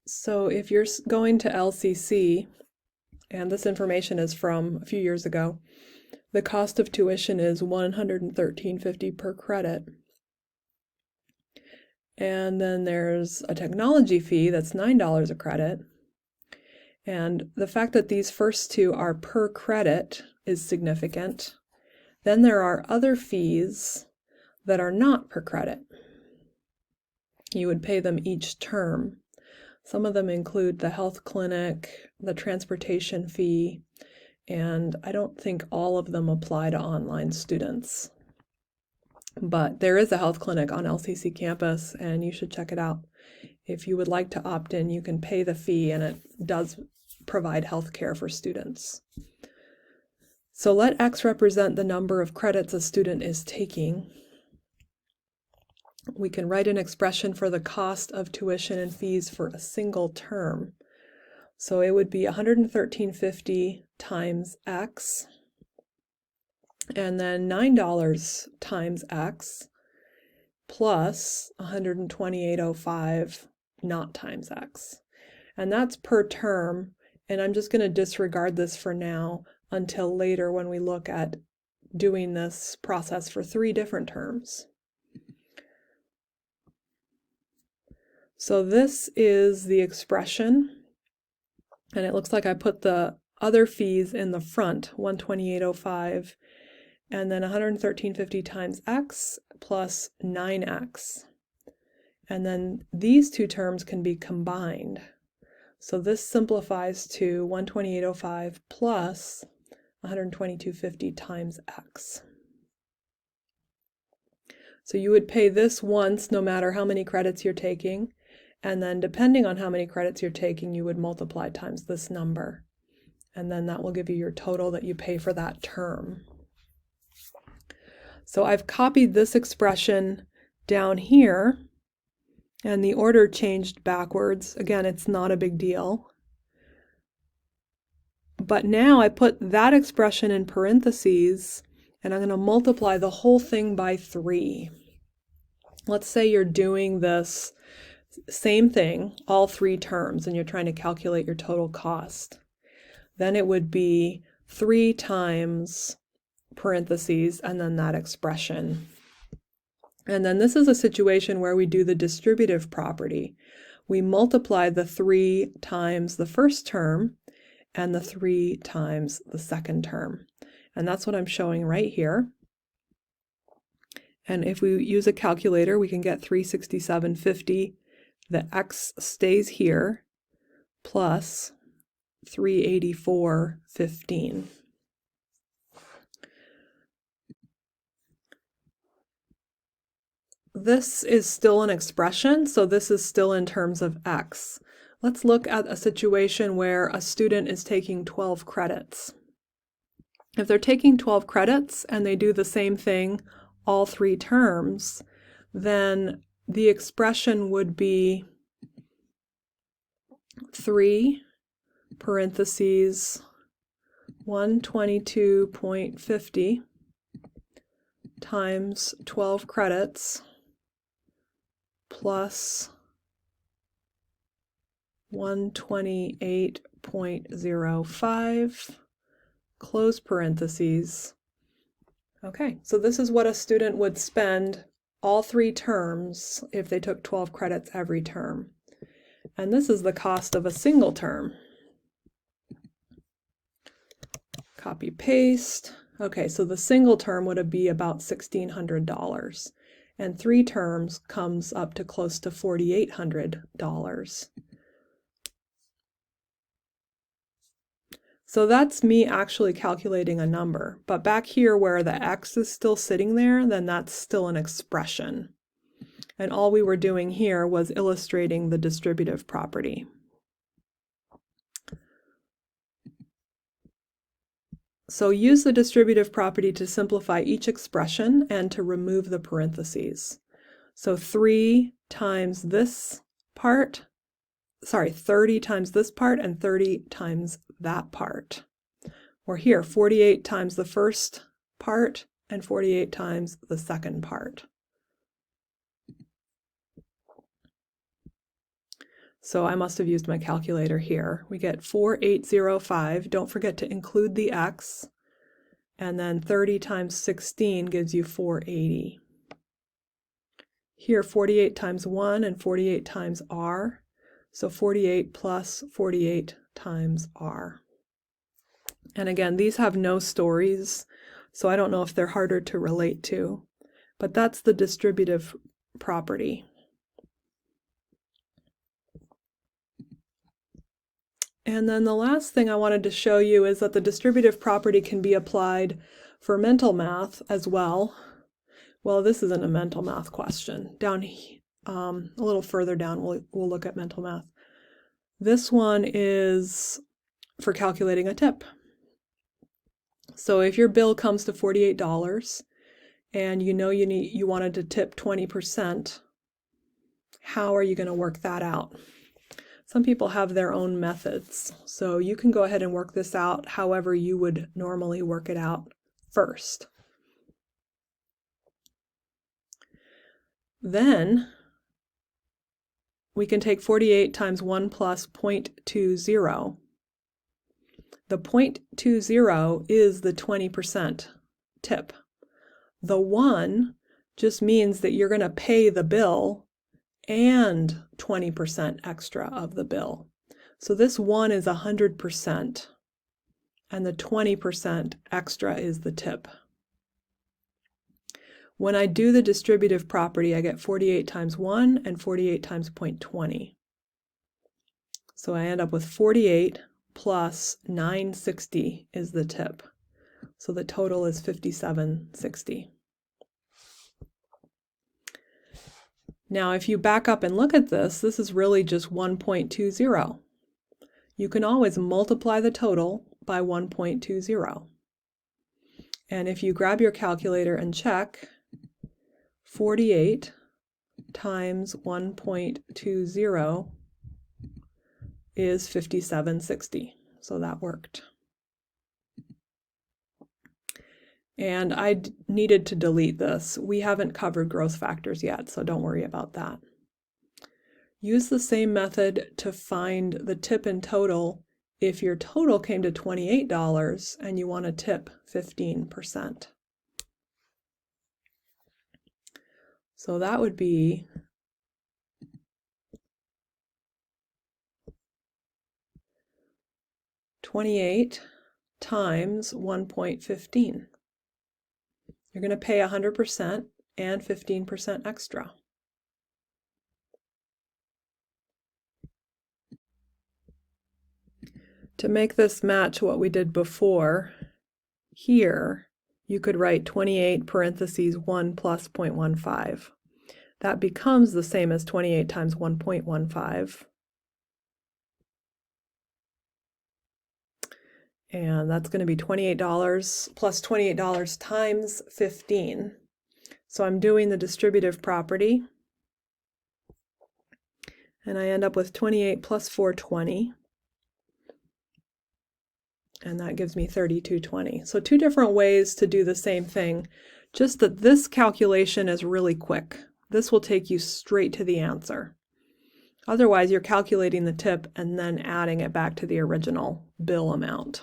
So if you're going to LCC, and this information is from a few years ago, the cost of tuition is $113.50 per credit. And then there's a technology fee that's $9 a credit. And the fact that these first two are per credit is significant. Then there are other fees that are not per credit. You would pay them each term. Some of them include the health clinic, the transportation fee, and I don't think all of them apply to online students. But there is a health clinic on LCC campus, and you should check it out. If you would like to opt in, you can pay the fee, and it does provide health care for students. So let X represent the number of credits a student is taking. We can write an expression for the cost of tuition and fees for a single term. So it would be $113.50 times X, and then $9 times X, plus $128.05 not times X. And that's per term, and I'm just going to disregard this for now until later when we look at doing this process for 3 different terms. So this is the expression, and it looks like I put the other fees in the front, $128.05, and then $113.50 times X plus 9X. And then these two terms can be combined. So this simplifies to $128.05 plus $122.50 times X. So you would pay this once no matter how many credits you're taking, and then depending on how many credits you're taking, you would multiply times this number. And then that will give you your total that you pay for that term. So I've copied this expression down here, and the order changed backwards. Again, it's not a big deal. But now I put that expression in parentheses, and I'm going to multiply the whole thing by 3. Let's say you're doing this same thing, all 3 terms, and you're trying to calculate your total cost. Then it would be 3 times parentheses and then that expression. And then this is a situation where we do the distributive property. We multiply the 3 times the first term and the 3 times the second term. And that's what I'm showing right here. And if we use a calculator, we can get 367.50. The X stays here, plus 384.15. This is still an expression, so this is still in terms of X. Let's look at a situation where a student is taking 12 credits. If they're taking 12 credits and they do the same thing all 3 terms, then the expression would be 3 parentheses 122.50 times 12 credits plus 128.05 close parentheses. Okay, so this is what a student would spend all 3 terms if they took 12 credits every term. And this is the cost of a single term. Copy paste. Okay, so the single term would be about $1,600, and 3 terms comes up to close to $4,800. So that's me actually calculating a number, but back here where the X is still sitting there, then that's still an expression. And all we were doing here was illustrating the distributive property. So use the distributive property to simplify each expression and to remove the parentheses. So 3 times this part, 30 times this part and 30 times that part. Or here, 48 times the first part and 48 times the second part. So I must have used my calculator here. We get 4805. Don't forget to include the x. And then 30 times 16 gives you 480. Here, 48 times 1 and 48 times r. So 48 plus 48 times r. And again, these have no stories, so I don't know if they're harder to relate to. But that's the distributive property. And then the last thing I wanted to show you is that the distributive property can be applied for mental math as well. Well, this isn't a mental math question. Down a little further down, we'll look at mental math. This one is for calculating a tip. So if your bill comes to $48 and you know you wanted to tip 20%, how are you going to work that out? Some people have their own methods, so you can go ahead and work this out however you would normally work it out first. Then we can take 48 times 1 plus 0.20. The 0.20 is the 20% tip. The 1 just means that you're going to pay the bill and 20% extra of the bill. So this 1 is 100%, and the 20% extra is the tip. When I do the distributive property, I get 48 times 1 and 48 times 0.20. So I end up with 48 plus 960 is the tip. So the total is 5760. Now, if you back up and look at this, this is really just 1.20. You can always multiply the total by 1.20. And if you grab your calculator and check, 48 times 1.20 is 5760. So that worked. And I needed to delete this. We haven't covered growth factors yet, so don't worry about that. Use the same method to find the tip in total if your total came to $28 and you want to tip 15%. So that would be $28 times 1.15. You're going to pay 100% and 15% extra. To make this match what we did before, here you could write 28 parentheses 1 plus 0.15. That becomes the same as 28 times 1.15. And that's going to be $28 plus $28 times 15. So I'm doing the distributive property. And I end up with 28 plus 420. And that gives me 3220. So two different ways to do the same thing, just that this calculation is really quick. This will take you straight to the answer. Otherwise, you're calculating the tip and then adding it back to the original bill amount.